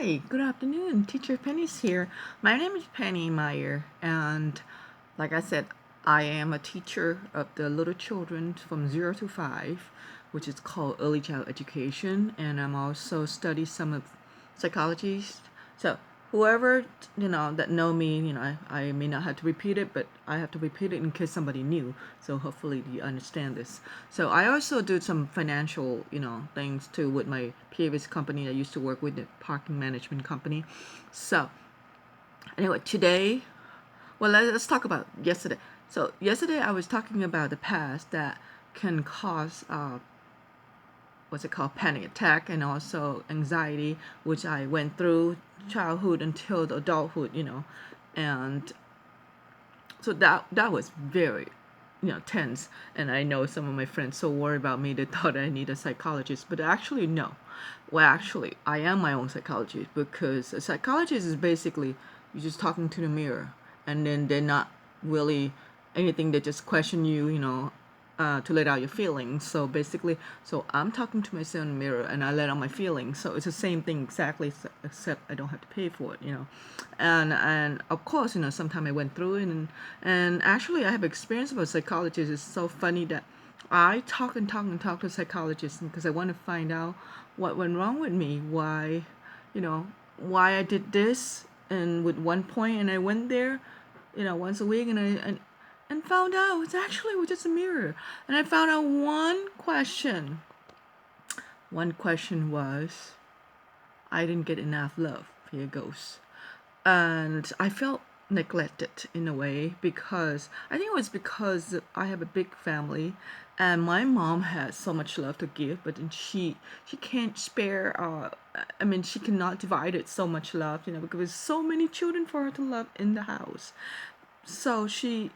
Hi, good afternoon. Teacher Penny's here. My name is Penny Meyer, and like I said, I am a teacher of the little children from 0 to 5, which is called early child education, and I'm also study some of psychology. So whoever that know me, I may not have to repeat it, but I have to repeat it in case somebody new. So hopefully you understand this. So I also do some financial things too with my previous company. I used to work with the parking management company. So anyway, today, well, let's talk about yesterday. So yesterday I was talking about the past that can cause what's it called, panic attack, and also anxiety, which I went through childhood until the adulthood, and so that was very tense. And I know some of my friends so worried about me, they thought I need a psychologist, but actually no. Well, actually I am my own psychologist, because a psychologist is basically you're just talking to the mirror, and then they're not really anything. They just question you, to let out your feelings. So basically, so I'm talking to myself in the mirror and I let out my feelings. So it's the same thing exactly, except I don't have to pay for it, And of course, sometimes I went through it, and actually I have experience with psychologists. It's so funny that I talk and talk and talk to psychologists because I want to find out what went wrong with me, you know, why I did this, and with one point, and I went there, once a week, and found out it's actually was just a mirror. And I found out one question. One question was, I didn't get enough love. Here goes. And I felt neglected in a way, because I think it was because I have a big family, and my mom has so much love to give, but then she can't spare. I mean, she cannot divide it so much love, because there's so many children for her to love in the house. So she,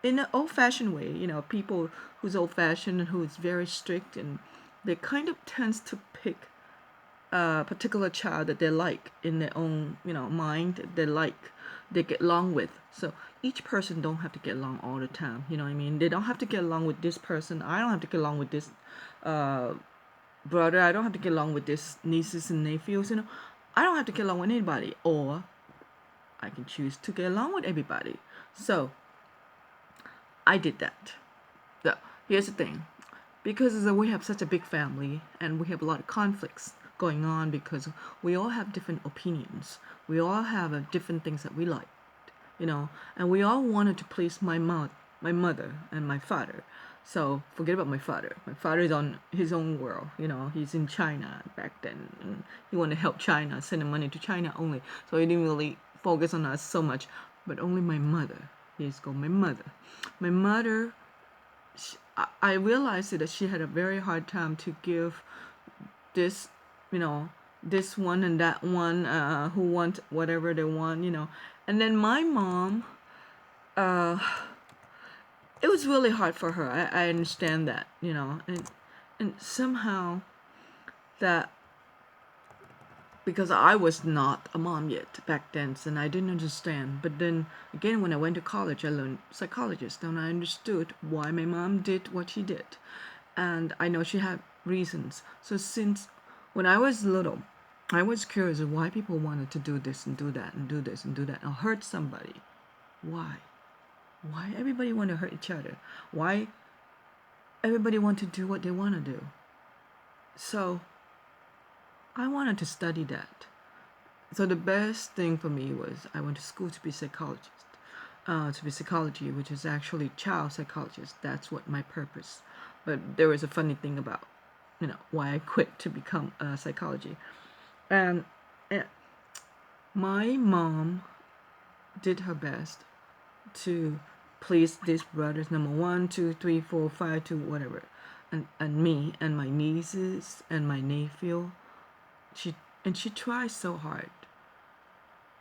in an old-fashioned way, people who's old-fashioned and who's very strict, and they kind of tends to pick a particular child that they like in their own, mind. They like, they get along with. So each person don't have to get along all the time. You know what I mean? They don't have to get along with this person. I don't have to get along with this uh, brother. I don't have to get along with this nieces and nephews. I don't have to get along with anybody, or I can choose to get along with everybody. So I did that. So here's the thing, because we have such a big family and we have a lot of conflicts going on, because we all have different opinions. We all have different things that we like, and we all wanted to please my mother and my father. So forget about my father. My father is on his own world. He's in China back then, and he wanted to help China, sending money to China only. So he didn't really focus on us so much. But only my mother. Here's go my mother. My mother, I realized that she had a very hard time to give this, you know, this one and that one, who want whatever they want, And then my mom, uh, it was really hard for her. I understand that, and somehow that, because I was not a mom yet back then, and I didn't understand. But then again, when I went to college, I learned psychologist, and I understood why my mom did what she did, and I know she had reasons. So since when I was little, I was curious of why people wanted to do this and do that and do this and do that and hurt somebody. Why? Why everybody want to hurt each other? Why everybody want to do what they want to do? So I wanted to study that. So the best thing for me was I went to school to be psychologist, to be psychology, which is actually child psychologist. That's what my purpose. But there was a funny thing about, why I quit to become a psychology. And my mom did her best to please these brothers, number 1, 2, 3, 4, 5, to whatever, and me and my nieces and my nephew. She tries so hard,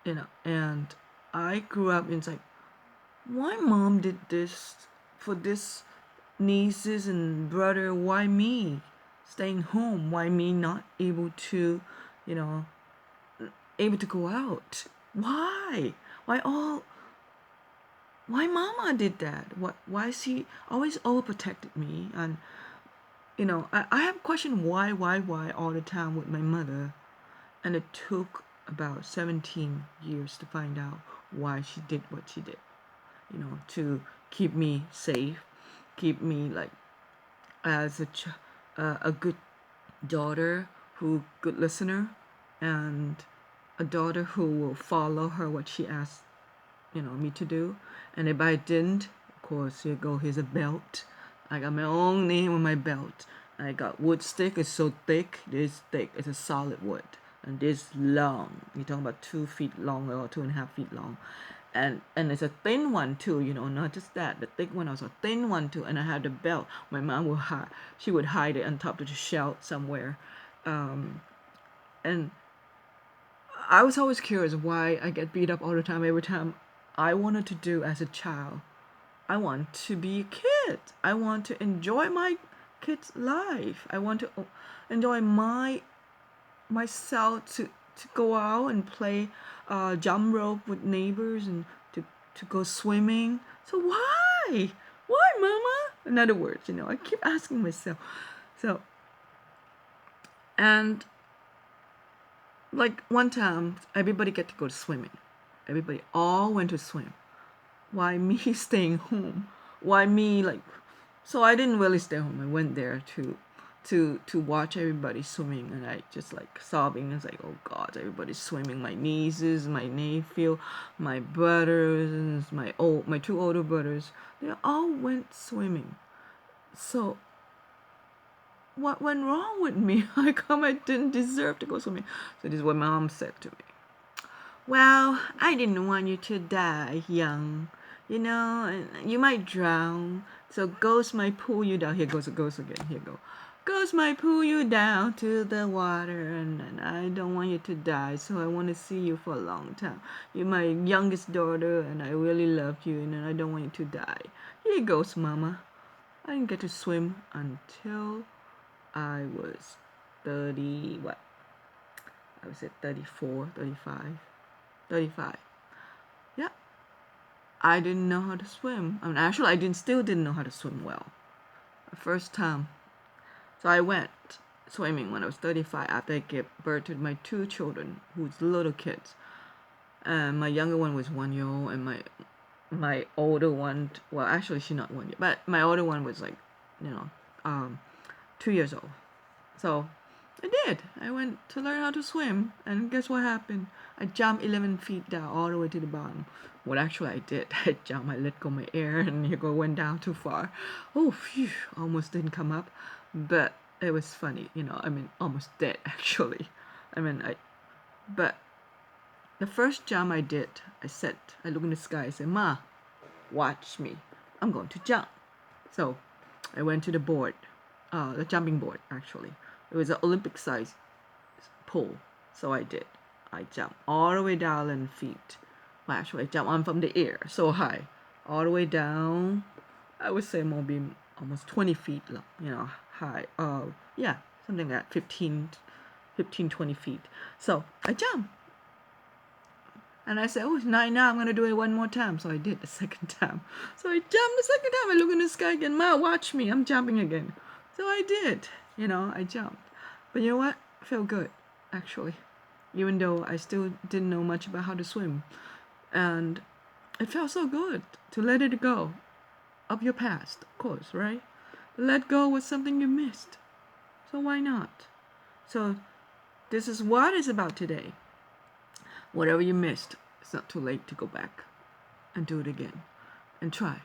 and I grew up in like, why mom did this for this nieces and brother? Why me staying home? Why me not able to, you know, able to go out? Why? Why all? Why mama did that? Why she always overprotected me? And I have questioned why all the time with my mother. And it took about 17 years to find out why she did what she did, to keep me safe, keep me like as a good daughter, good listener, and a daughter who will follow her what she asks, me to do. And if I didn't, of course, here's a belt. I got my own name on my belt. I got wood stick. It's so thick. This thick. It's a solid wood. And this long. You're talking about 2 feet long or 2.5 feet long. And it's a thin one too, not just that. The thick one also a thin one too. And I had the belt. My mom would hide. She would hide it on top of the shelf somewhere. And I was always curious why I get beat up all the time. Every time I wanted to do as a child, I want to be a kid. I want to enjoy my kid's life. I want to enjoy myself to go out and play jump rope with neighbors and to go swimming. So why? Why, Mama? In other words, I keep asking myself. So, and like one time, everybody get to go swimming. Everybody all went to swim. Why me staying home? Why me so I didn't really stay home. I went there to watch everybody swimming, and I just like sobbing. It's like, oh God, everybody's swimming. My nieces, my nephew, my brothers, and my two older brothers, they all went swimming. So what went wrong with me? How come I didn't deserve to go swimming? So this is what my mom said to me. Well, I didn't want you to die young, and you might drown. So ghosts might pull you down. Here goes a ghost again. Here go. Ghosts might pull you down to the water, and I don't want you to die. So I want to see you for a long time. You're my youngest daughter, and I really love you, and I don't want you to die. Here goes, Mama. I didn't get to swim until I was 30, what? I was at 34, 35. 35. Yeah. I didn't know how to swim. Actually, still didn't know how to swim well. The first time. So I went swimming when I was 35 after I gave birth to my two children, who's little kids. And my younger one was 1 year old, and my older one, well, actually she's not 1 year, but my older one was 2 years old. So I did. I went to learn how to swim, and guess what happened? I jumped 11 feet down all the way to the bottom. What actually I did, I jumped, I let go my air, and went down too far. Oh, phew, almost didn't come up, but it was funny, almost dead actually. But the first jump I did, I looked in the sky, I said, Ma, watch me. I'm going to jump. So I went to the board, the jumping board actually. It was an Olympic size pole. So I did. I jumped all the way down 11 feet. Well, actually, I jumped on from the air, so high. All the way down, I would say maybe almost 20 feet long, high. Yeah, something like that, 15, 20 feet. So I jumped. And I said, oh, it's 9 now, I'm going to do it one more time. So I did the second time. So I jumped the second time. I look in the sky again. Ma, watch me. I'm jumping again. So I did. I jumped. But you know what? I felt good, actually. Even though I still didn't know much about how to swim. And it felt so good to let it go. Of your past, of course, right? Let go was something you missed. So why not? So this is what it's about today. Whatever you missed, it's not too late to go back and do it again and try.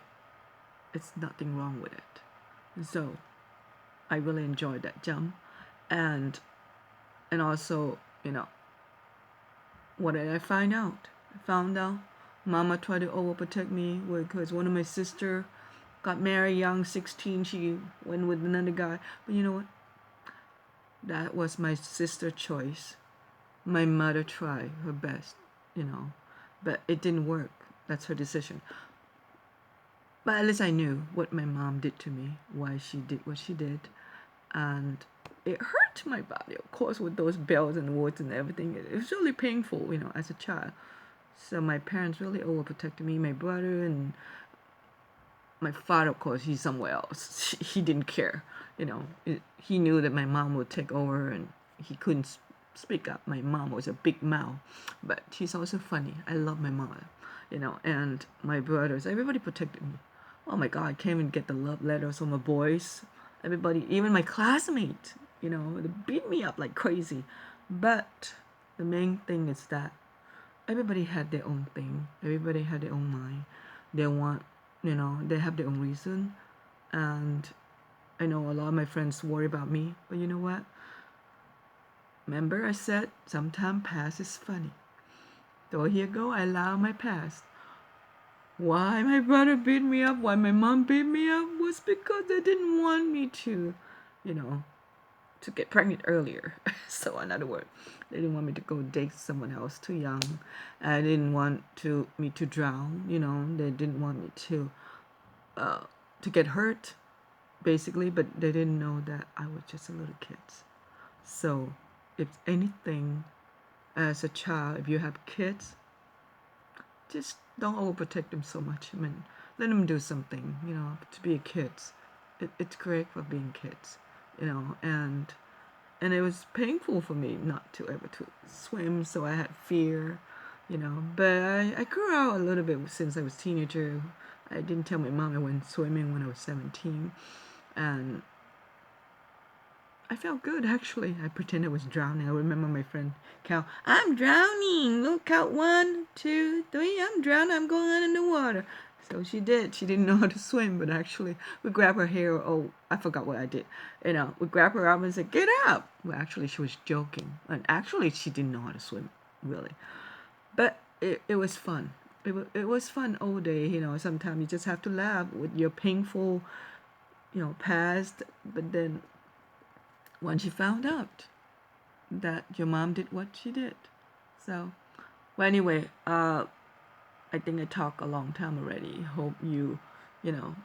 It's nothing wrong with it. And so I really enjoyed that jump. And also, what did I find out? I found out Mama tried to overprotect me because one of my sister got married young, 16. She went with another guy. But you know what? That was my sister's choice. My mother tried her best, but it didn't work. That's her decision. But at least I knew what my mom did to me, why she did what she did. And it hurt my body, of course, with those bells and warts and everything. It was really painful, as a child. So my parents really overprotected me, my brother, and my father, of course, he's somewhere else. He didn't care, he knew that my mom would take over, and he couldn't speak up. My mom was a big mouth, but she's also funny. I love my mom, and my brothers. Everybody protected me. Oh my God, I can't even get the love letters from my boys. Everybody, even my classmates, they beat me up like crazy. But the main thing is that everybody had their own thing. Everybody had their own mind. They want, they have their own reason. And I know a lot of my friends worry about me, but you know what? Remember I said sometimes past is funny. So here go, I allow my past. Why my brother beat me up, why my mom beat me up was because they didn't want me to, you know, to get pregnant earlier. So in other words, they didn't want me to go date someone else too young. I didn't want me to drown, they didn't want me to get hurt basically, but they didn't know that I was just a little kid. So if anything, as a child, if you have kids, just don't overprotect them so much. I mean, let them do something, to be a kid. It's great for being kids, and it was painful for me not to ever to swim, so I had fear, but I grew out a little bit since I was a teenager. I didn't tell my mom I went swimming when I was 17, and I felt good actually. I pretended I was drowning. I remember my friend Cal, I'm drowning. Look, count 1, 2, 3. I'm drowning. I'm going under the water. So she did. She didn't know how to swim, but actually we grabbed her hair. Oh, I forgot what I did. We grabbed her up and said, "Get up." Well, actually she was joking, and actually she didn't know how to swim really. But it was fun. It was fun all day. Sometimes you just have to laugh with your painful, past, but then once you found out that your mom did what she did. So, well, anyway, I think I talked a long time already. Hope you know,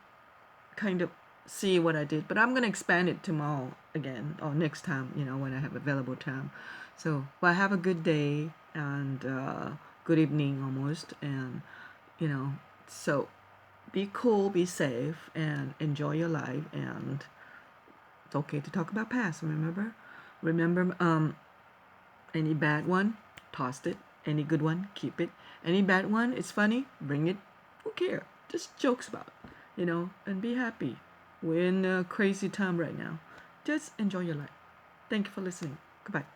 kind of see what I did. But I'm going to expand it tomorrow again or next time, when I have available time. So, well, have a good day and good evening almost. And, you know, so be cool, be safe, and enjoy your life. And it's okay to talk about past, remember? Remember, any bad one, toss it. Any good one, keep it. Any bad one, it's funny, bring it. Who cares? Just jokes about it, and be happy. We're in a crazy time right now. Just enjoy your life. Thank you for listening. Goodbye.